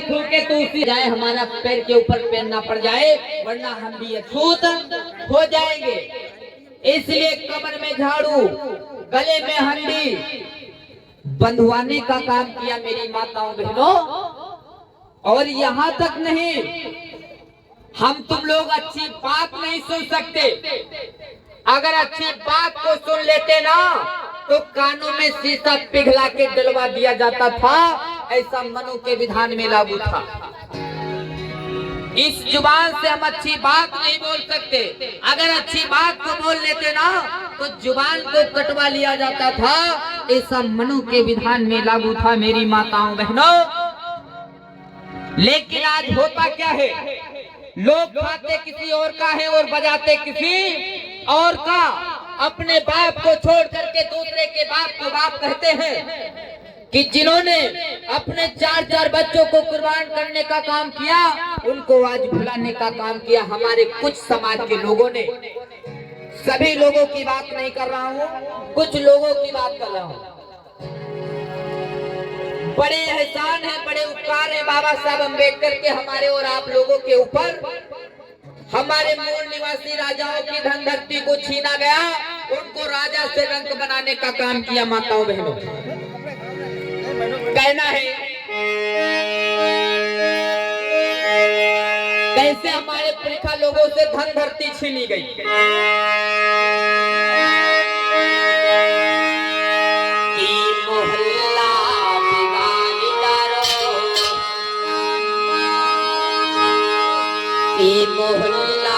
थूके तो उसी जाए, हमारा पैर के ऊपर पैर ना पड़ जाए, वरना हम भी अछूत हो जाएंगे। इसलिए कमर में झाड़ू, गले में हंडी बंधवाने का काम किया मेरी माताओं बहनों। और यहाँ तक नहीं, हम तुम लोग अच्छी बात नहीं सुन सकते। अगर अच्छी बात को सुन लेते ना तो कानों में शीशा पिघला के डलवा दिया जाता था, ऐसा मनु के विधान में लागू था। इस जुबान से हम अच्छी बात नहीं बोल सकते। अगर अच्छी बात को बोल लेते ना तो जुबान को कटवा लिया जाता था, ऐसा मनु के विधान में लागू था मेरी माताओं बहनों। लेकिन आज होता क्या है, लोग खाते किसी और का है और बजाते किसी और का। अपने बाप को छोड़ करके दूसरे के बाप को बाप कहते हैं कि जिन्होंने अपने 4-4 बच्चों को कुर्बान करने का काम किया, उनको आज भुलाने का काम किया हमारे कुछ समाज के लोगों ने। सभी लोगों की बात नहीं कर रहा हूँ, कुछ लोगों की बात कर रहा हूँ। बड़े एहसान है, बड़े उपकार है बाबा साहब अम्बेडकर के हमारे और आप लोगों के ऊपर। हमारे मूल निवासी राजाओं की धन धरती को छीना गया, उनको राजा से रंक बनाने का काम किया माताओं बहनों। कहना है कैसे हमारे पुरखा लोगों से धन धरती छीनी गई। मोहल्ला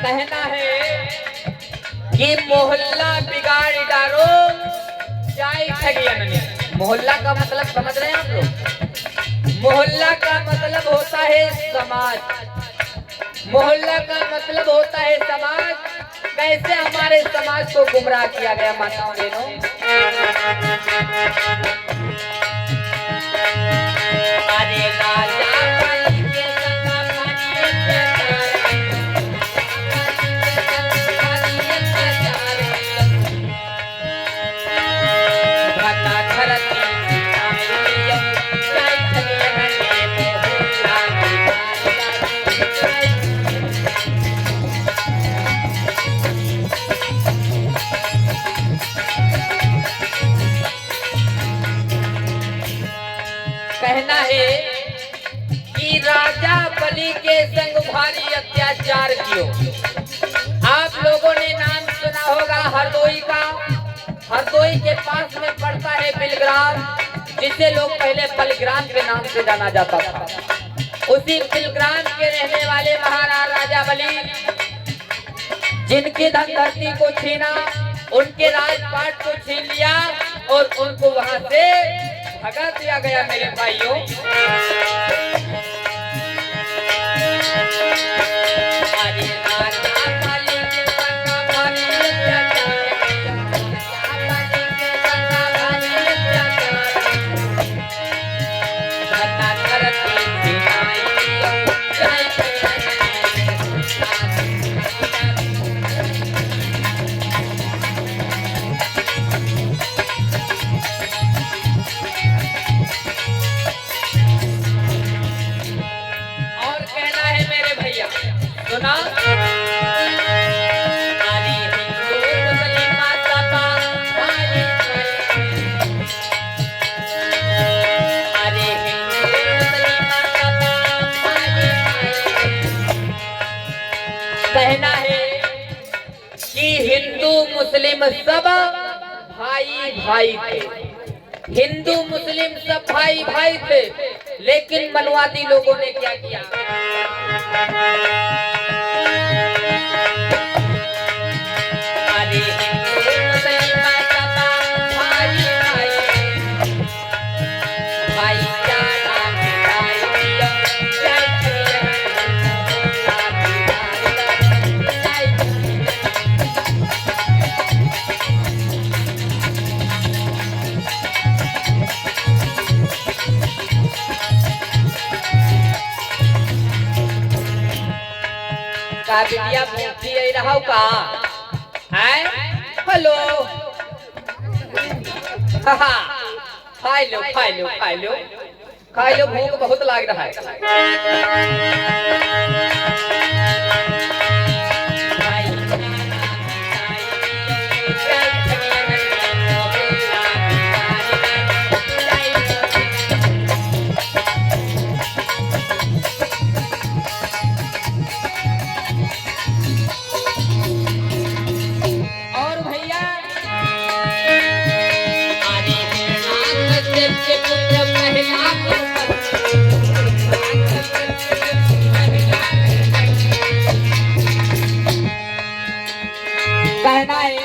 कहना है कि मोहल्ला बिगाड़ डालो जाए ठगी। मोहल्ला का मतलब समझ रहे हैं आप लोग? मोहल्ला का मतलब होता है समाज। मोहल्ला का मतलब होता है समाज। कैसे हमारे समाज को गुमराह किया गया माताओं बहनों। अरे राजा कहना है कि राजा बलि के संग भारी अत्याचार कियो। आप लोगों ने नाम सुना होगा हरदोई का। हरदोई के पास में पड़ता है बिलग्राम, जिसे लोग पहले बलग्राम के नाम से जाना जाता था। उसी बिलग्राम के रहने वाले महाराज राजा बलि, जिनकी धन धरती को छीना, उनके राजपाट को छीन लिया और उनको वहां से भगा दिया गया मेरे भाइयों। कहना है कि हिंदू मुस्लिम सब भाई भाई थे, हिंदू मुस्लिम सब भाई भाई थे, लेकिन मनवादी लोगों ने क्या किया? अरे हिंदू मुस्लिम सब भाई भाई, भाईचारा मिटाई दिया, जय श्री का बिटिया भूखी आई रहा का है? हेलो खाई लो खाई लो खाई लो खाई लो, भूख बहुत लग रहा है। और भैया के पुत्र कहना है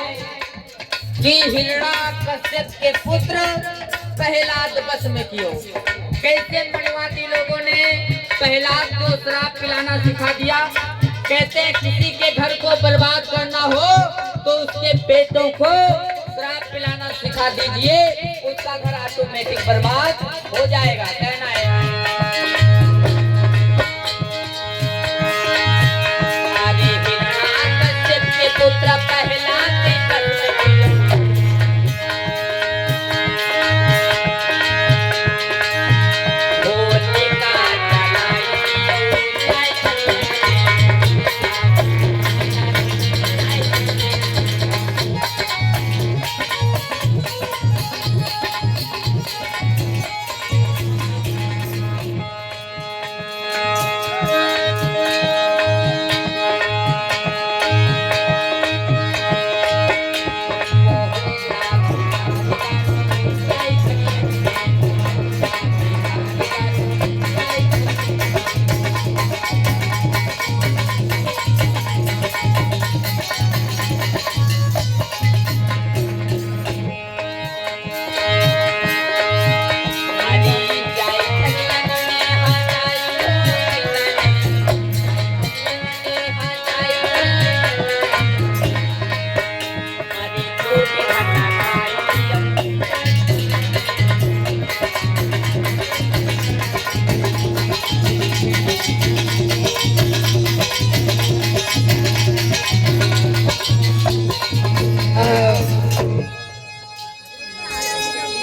कि हिरण्याकश्यप के पुत्र प्रहलाद वश में कियो। कैसे मणिवादी लोगों ने प्रहलाद को श्राप पिलाना सिखा दिया। कहते हैं किसी के घर को बर्बाद करना हो तो उसके बेटों को श्राप पिलाना सिखा दीजिए, उसका घर ऑटोमेटिक बर्बाद हो जाएगा। कहना है अरे हिरण्याकश्यप के पुत्र प्रहलाद ने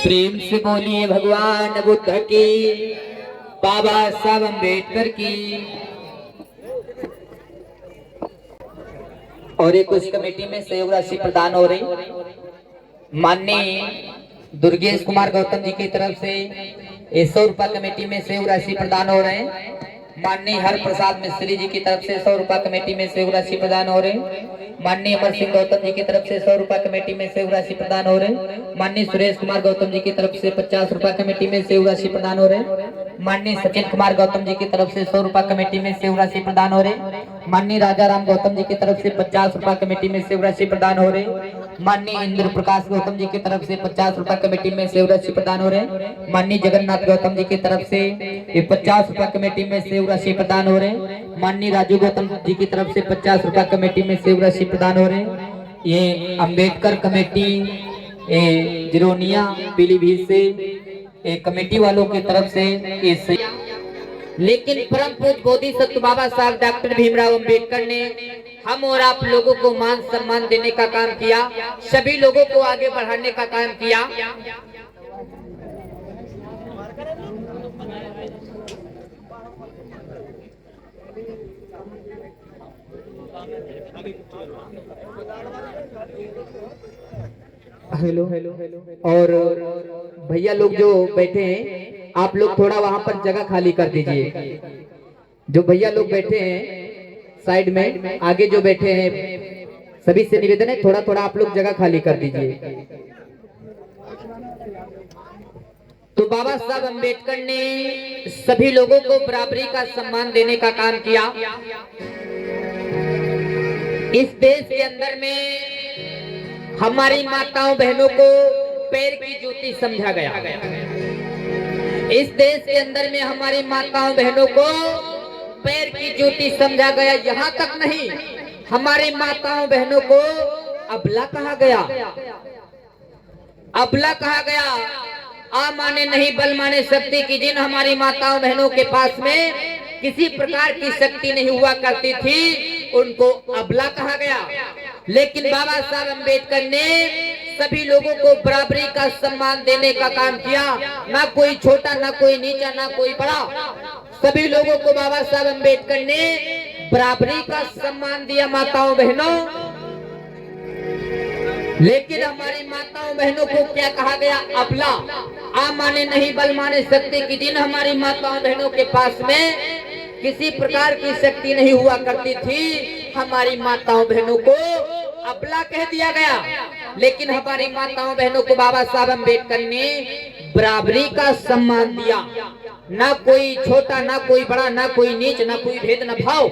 प्रेम से बोलिए भगवान बुद्ध की, बाबा साहब अम्बेडकर की। और एक उस कमेटी में सहयोग राशि प्रदान हो रही माननीय दुर्गेश कुमार गौतम जी की तरफ से 100 रुपया कमेटी में सहयोग राशि प्रदान हो रहे हैं। माननीय हर प्रसाद मिस्त्री जी की तरफ से 100 रुपया कमेटी में सहयोग राशि प्रदान हो रहे हैं। माननीय अमर सिंह गौतम जी की तरफ से 100 रुपया कमेटी में सहयोग राशि प्रदान हो रहे हैं। माननीय सुरेश कुमार गौतम जी की तरफ से 50 रुपया कमेटी में सहयोग राशि प्रदान हो रहे हैं। माननीय सचिन कुमार गौतम जी की तरफ से 100 रुपया कमेटी में सहयोग राशि प्रदान हो रहे हैं। माननीय राजा राम गौतम जी की तरफ से 50 रुपया कमेटी में सहयोग राशि प्रदान हो रहे हैं। माननीय इंद्र प्रकाश गौतम जी की तरफ से 50 रुपया कमेटी में सहयोग राशि प्रदान हो रहे हैं। माननीय जगन्नाथ गौतम जी की तरफ से 50 रुपया कमेटी में सहयोग राशि प्रदान हो रहे हैं। माननीय राजू गौतम जी की तरफ से 50 रुपया कमेटी में सहयोग राशि प्रदान हो रहे हैं। ये अम्बेडकर कमेटी जिरोनिया पीलीभीत से कमेटी वालों की तरफ से लेकिन परम पूज्य बोधिसत्व बाबा साहब डॉक्टर भीमराव अम्बेडकर ने हम और आप लोगों को मान सम्मान देने का काम किया, सभी लोगों को आगे बढ़ाने का काम किया। हेलो हेलो और भैया लोग जो बैठे हैं आप लोग थोड़ा वहां पर जगह खाली कर दीजिए। जो भैया लोग बैठे हैं साइड में आगे जो बैठे हैं सभी से निवेदन है थोड़ा थोड़ा आप लोग जगह खाली कर दीजिए। तो बाबा साहब अम्बेडकर ने सभी लोगों को बराबरी का सम्मान देने का काम किया। इस देश के अंदर में हमारी माताओं बहनों को पैर की जूती समझा गया। इस देश के अंदर में हमारी माताओं बहनों को पैर की जूती समझा गया। यहाँ तक नहीं, हमारी माताओं बहनों को अबला कहा गया। अबला कहा गया। आ माने नहीं बल माने शक्ति की। जिन हमारी माताओं बहनों के पास में किसी प्रकार की शक्ति नहीं हुआ करती थी उनको अबला कहा गया। लेकिन बाबा साहब अम्बेडकर ने सभी लोगों को बराबरी का सम्मान देने का काम किया। ना कोई छोटा, ना कोई नीचा, ना कोई बड़ा, सभी लोगों को बाबा साहब अम्बेडकर ने बराबरी का सम्मान दिया माताओं बहनों। लेकिन हमारी माताओं बहनों को क्या कहा गया? अबला। आ माने नहीं बल माने शक्ति की। जिन हमारी माताओं बहनों के पास में किसी प्रकार की शक्ति नहीं हुआ करती थी हमारी माताओं बहनों को अबला कह दिया गया। लेकिन हमारी माताओं बहनों को बाबा साहब अम्बेडकर ने बराबरी का सम्मान दिया। ना कोई छोटा, ना कोई बड़ा, ना कोई नीच, ना कोई भेद न भाव,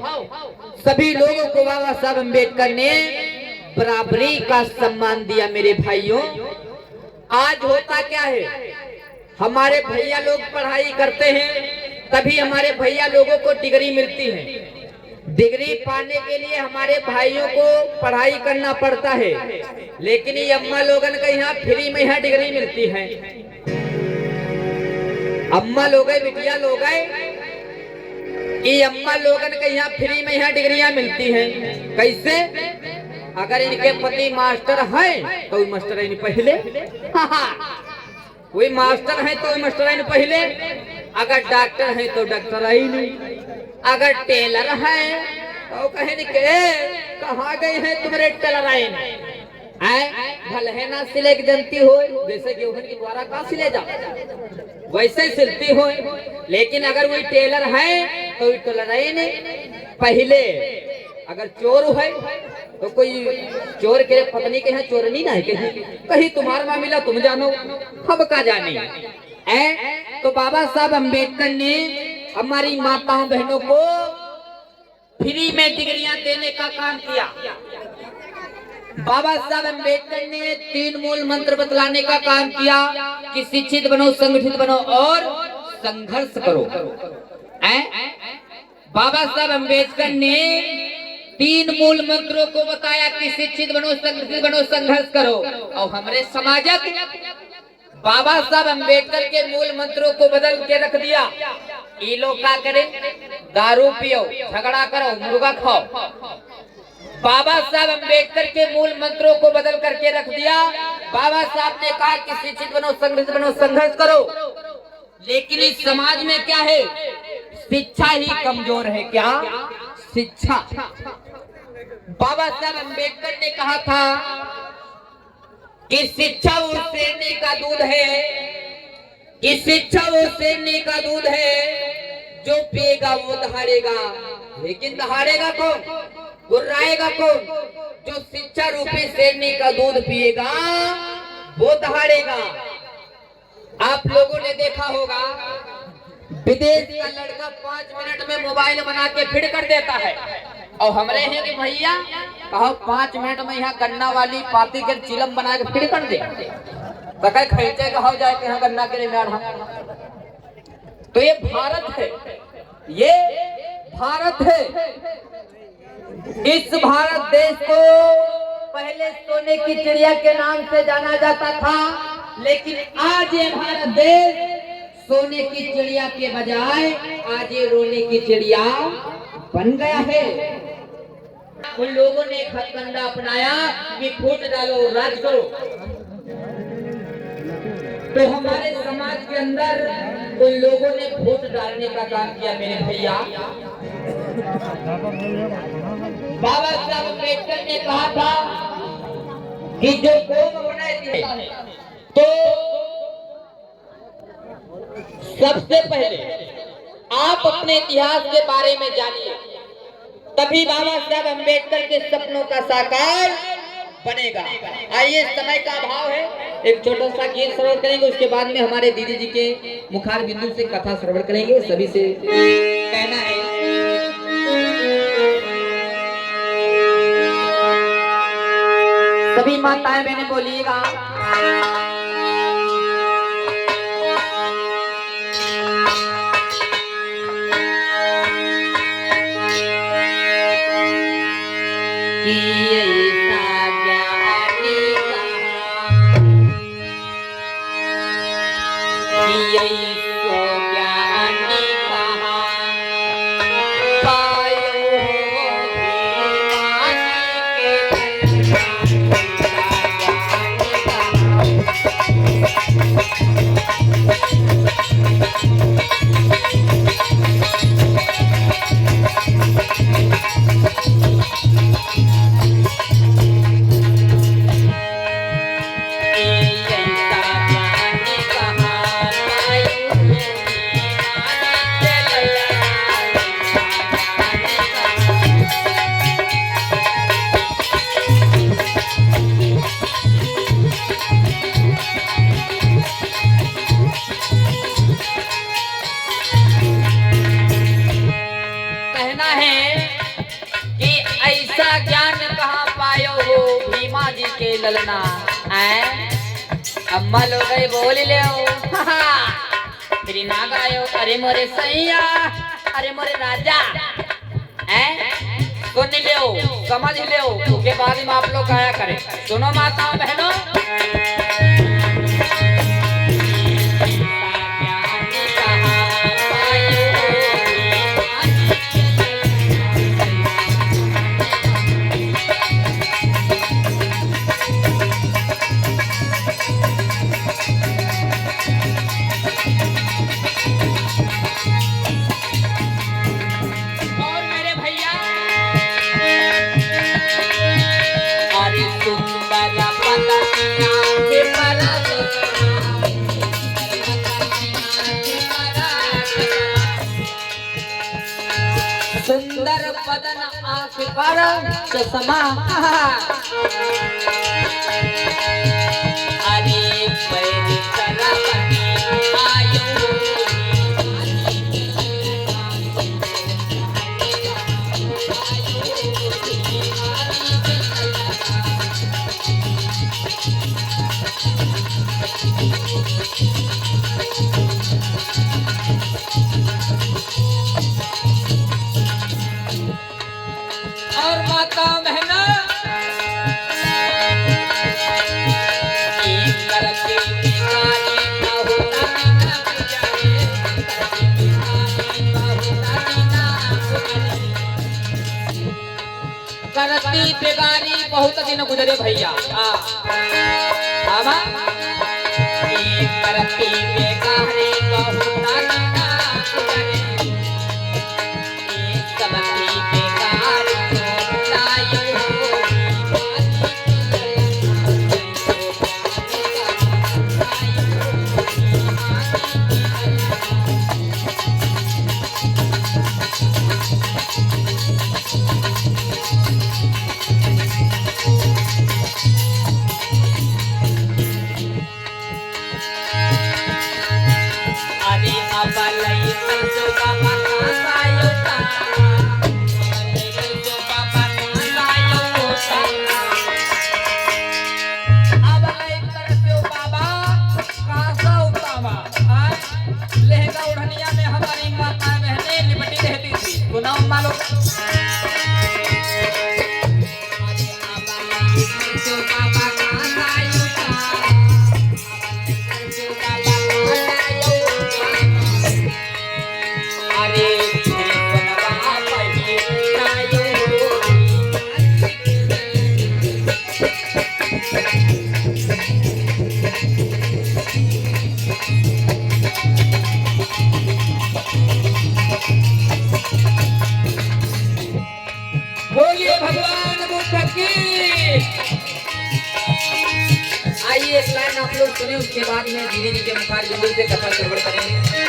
सभी लोगों को बाबा साहब अम्बेडकर ने बराबरी का सम्मान दिया। मेरे भाइयों, आज होता क्या है, हमारे भैया लोग पढ़ाई करते हैं तभी हमारे भैया लोगों को डिग्री मिलती है। डिग्री पाने के लिए हमारे भाइयों को पढ़ाई करना पड़ता है। लेकिन ये अम्मा लोगन का यहाँ फ्री में यहाँ डिग्री मिलती है। अम्मा लोग, बिटिया लोग, ये अम्मा लोगन के यहाँ फ्री में यहाँ डिग्रियां मिलती हैं। कैसे? अगर इनके पति मास्टर हैं तो मास्टर है पहले, कोई मास्टर है तो मास्टर है पहले, अगर डॉक्टर है तो डॉक्टर ही नहीं, अगर टेलर है तो कहे के कहाँ गए हैं तुम्हारे टेलर भले है ना सिले की जनती हो, जैसे गेहूं के द्वारा कहा सिले जा वैसे सिलती हो। लेकिन अगर वही टेलर है तो टेलर ही नहीं पहले। अगर चोर है तो कोई चोर के पत्नी के यहाँ चोरनी ना है, कहीं तुम्हारा ना मिला तुम जानो, हम का जाने। तो बाबा साहब अम्बेडकर ने हमारी माताओं बहनों को फ्री में डिग्रियां देने का काम किया। बाबा साहब अम्बेडकर ने 3 मूल मंत्र बतलाने का काम किया कि शिक्षित बनो, संगठित बनो और संघर्ष करो। बाबा साहब अम्बेडकर ने 3 मूल मंत्रों को बताया कि शिक्षित बनो, संगठित बनो, संघर्ष करो। और हमारे समाजक बाबा साहब अम्बेडकर के मूल मंत्रों को बदल के रख दिया। ये लोग क्या करें? दारू पियो, झगड़ा करो, मुर्गा खाओ। बाबा साहब अम्बेडकर के मूल मंत्रों को बदल करके रख दिया। बाबा साहब ने कहा कि शिक्षित बनो, संगठित बनो, संघर्ष करो। लेकिन इस समाज में क्या है? शिक्षा ही कमजोर है। क्या? शिक्षा। बाबा साहब अम्बेडकर ने कहा था कि शिक्षा वो शेरनी का दूध है, कि शिक्षा वो शेरनी का दूध है, जो पिएगा वो दहाड़ेगा। लेकिन दहाड़ेगा कौन? गुर्राएगा कौन? जो शिक्षा रूपी शेरनी का दूध पिएगा वो दहाड़ेगा। आप लोगों ने देखा होगा विदेश का लड़का 5 मिनट में मोबाइल बना के फिट कर देता है। और हमारे हैं कि भैया कहो 5 मिनट में यहाँ गन्ना वाली पाती के चिलम बना के फिट कर दे, तो कहीं खरीचे का हो जाए कि यहाँ गन्ना के लिए। तो ये भारत है, ये भारत है। इस भारत देश को पहले सोने की चिड़िया के नाम से जाना जाता था, लेकिन आज ये भारत देश सोने की चिड़िया के बजाय आज ये रोने की चिड़िया बन गया है। उन लोगों ने खतकंडा अपनाया कि फूट डालो, राज करो। तो हमारे समाज के अंदर उन लोगों ने फूट डालने का काम किया। मेरे भैया, बाबा साहब अम्बेडकर ने कहा था कि जो कौम बनाती है तो सबसे पहले आप अपने इतिहास के बारे में जानिए। तभी बाबा साहब अम्बेडकर के सपनों का साकार बनेगा। आइए, समय का अभाव है, एक छोटा सा गीत श्रवण करेंगे, उसके बाद में हमारे दीदी जी के मुखार बिंदु से कथा श्रवण करेंगे। सभी से कहना है, सभी माताएं बहनें बोलिएगा। ललना अम्मा लोग बोल ले तेरी ना गायो, अरे मोरे सैया, अरे मोरे राजा, सुन ले, समझ ले, उसके बाद में आप लोग गाया करें। सुनो माताओं बहनों, सुंदर बदन आँख पर चश्मा, अरे पैर तरफ आयो, और माता बहना करती बेगारी बहुत दिन गुजरे भैया, करती बेगारी बहुत लहंगा उड़निया में हमारी माता बहनें लिपटी रहती थी। सुनाओ मालो, बोलिए भगवान बुद्ध की। आइए, एक लाइन आप लोग सुने, उसके बाद में दीदी जी के मुखार बिंदु से कथा श्रवण करेंगे।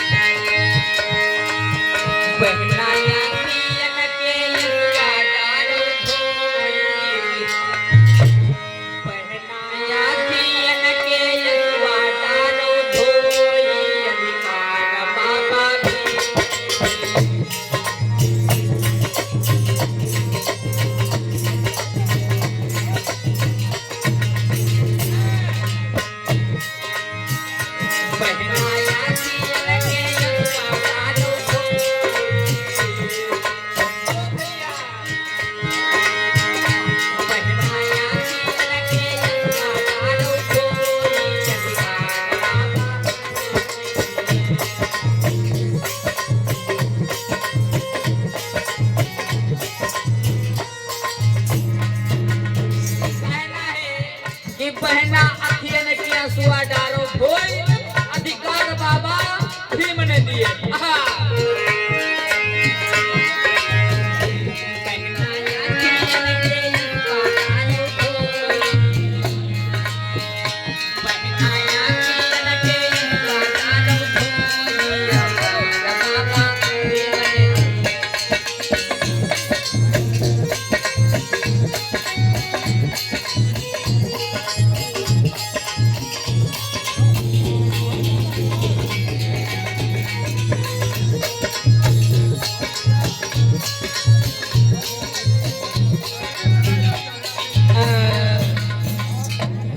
बहना अखियन की आंसुआ डारो धोई अधिकार बाबा भीम ने दिए।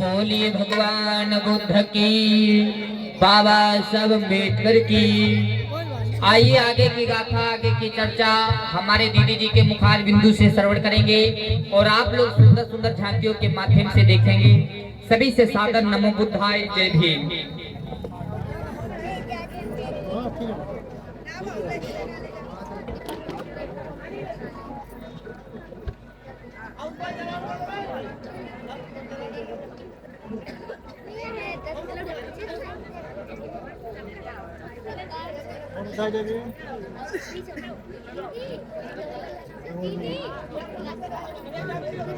बोलिए भगवान बुद्ध की, बाबा साहब अम्बेडकर की। आइए आगे की गाथा, आगे की चर्चा हमारे दीदी जी के मुखार बिंदु से श्रवण करेंगे और आप लोग सुंदर सुंदर झांकियों के माध्यम से देखेंगे। सभी से सादर नमो बुद्धाय, जय भीम। और